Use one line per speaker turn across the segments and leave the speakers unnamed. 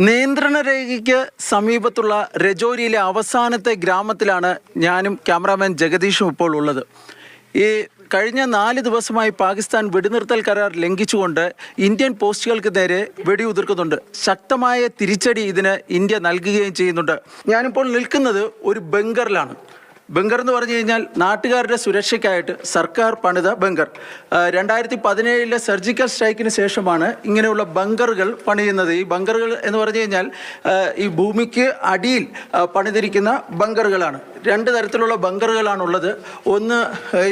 നിയന്ത്രണ രേഖയ്ക്ക് സമീപത്തുള്ള രജോരിയിലെ അവസാനത്തെ ഗ്രാമത്തിലാണ് ഞാനും ക്യാമറാമാൻ ജഗദീഷും ഇപ്പോൾ ഉള്ളത്. ഈ കഴിഞ്ഞ 4 ദിവസമായി പാകിസ്ഥാൻ വെടിനിർത്തൽ കരാർ ലംഘിച്ചുകൊണ്ട് ഇന്ത്യൻ പോസ്റ്റുകൾക്ക് നേരെ വെടിയുതിർക്കുന്നുണ്ട്. ശക്തമായ തിരിച്ചടി ഇതിന് ഇന്ത്യ നൽകുകയും ചെയ്യുന്നുണ്ട്. ഞാനിപ്പോൾ നിൽക്കുന്നത് ഒരു ബങ്കറിലാണ്. ബങ്കർ എന്ന് പറഞ്ഞു കഴിഞ്ഞാൽ നാട്ടുകാരുടെ സുരക്ഷയ്ക്കായിട്ട് സർക്കാർ പണിത ബങ്കർ. 2017 സർജിക്കൽ സ്ട്രൈക്കിന് ശേഷമാണ് ഇങ്ങനെയുള്ള ബങ്കറുകൾ പണിയുന്നത്. ഈ ബങ്കറുകൾ എന്ന് പറഞ്ഞു കഴിഞ്ഞാൽ ഈ ഭൂമിക്ക് അടിയിൽ പണിതിരിക്കുന്ന ബങ്കറുകളാണ്. 2 തരത്തിലുള്ള ബങ്കറുകളാണുള്ളത്. ഒന്ന്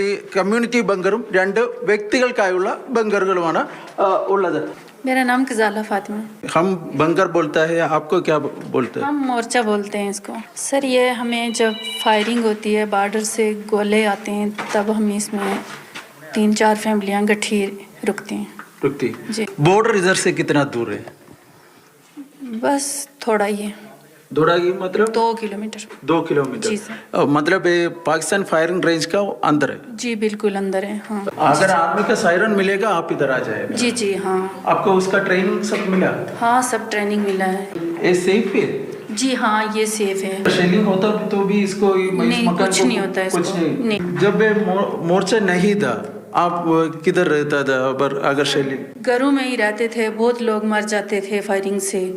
ഈ കമ്മ്യൂണിറ്റി ബങ്കറും 2 വ്യക്തികൾക്കായുള്ള ബങ്കറുകളുമാണ് ഉള്ളത്.
मेरा नाम कज़ाला फातिमा।
हम बंकर बोलता है, आपको क्या बोलते हैं?
हम मोर्चा बोलते हैं इसको। सर ये हमें जब फायरिंग होती है, बॉर्डर से गोले आते हैं, तब हम इसमें 3-4 फैमिलियां गठी रुकती हैं।
रुकती
जी।
बॉर्डर इधर से कितना दूर है?
बस थोड़ा ही है।
दौड़ा की मतलब
2 किलोमीटर।
2 किलोमीटर।
जी सर।
मतलब ये पाकिस्तान फायरिंग रेंज का अंदर है?
जी बिल्कुल अंदर है। हाँ
अगर आर्मी का सायरन मिलेगा आप इधर आ जाएगा?
जी जी हाँ।
आपको उसका ट्रेनिंग सब मिला?
हाँ सब ट्रेनिंग मिला है।
ये सेफ है?
जी हाँ ये सेफ है।
शेलिंग होता तो भी इसको
नहीं कुछ नहीं होता है
कुछ
इसको।
नहीं। जब ये मोर्चा नहीं था आप किधर रहता था? अगर शेलिंग
घरों में ही रहते थे, बहुत लोग मर जाते थे फायरिंग से।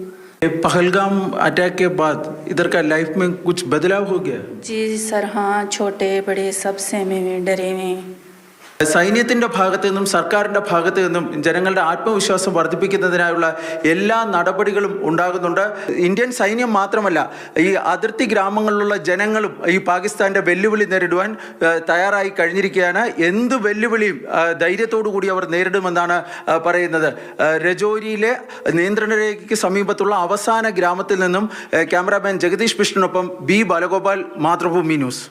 पहलगाम अटैक के बाद इधर का लाइफ में कुछ बदलाव हो गया?
जी सर हाँ, छोटे बड़े सब सहमे हुए डरे हुए।
സൈന്യത്തിൻ്റെ ഭാഗത്തു നിന്നും സർക്കാരിൻ്റെ ഭാഗത്തു നിന്നും ജനങ്ങളുടെ ആത്മവിശ്വാസം വർദ്ധിപ്പിക്കുന്നതിനായുള്ള എല്ലാ നടപടികളും ഉണ്ടാകുന്നുണ്ട്. ഇന്ത്യൻ സൈന്യം മാത്രമല്ല, ഈ അതിർത്തി ഗ്രാമങ്ങളിലുള്ള ജനങ്ങളും ഈ പാകിസ്ഥാൻ്റെ വെല്ലുവിളി നേരിടുവാൻ തയ്യാറായി കഴിഞ്ഞിരിക്കുകയാണ്. എന്ത് വെല്ലുവിളിയും ധൈര്യത്തോടു കൂടി അവർ നേരിടുമെന്നാണ് പറയുന്നത്. രജോരിയിലെ നിയന്ത്രണ രേഖയ്ക്ക് സമീപത്തുള്ള അവസാന ഗ്രാമത്തിൽ നിന്നും ക്യാമറാമാൻ ജഗദീഷ് കൃഷ്ണനൊപ്പം ബി ബാലഗോപാൽ, മാതൃഭൂമി ന്യൂസ്.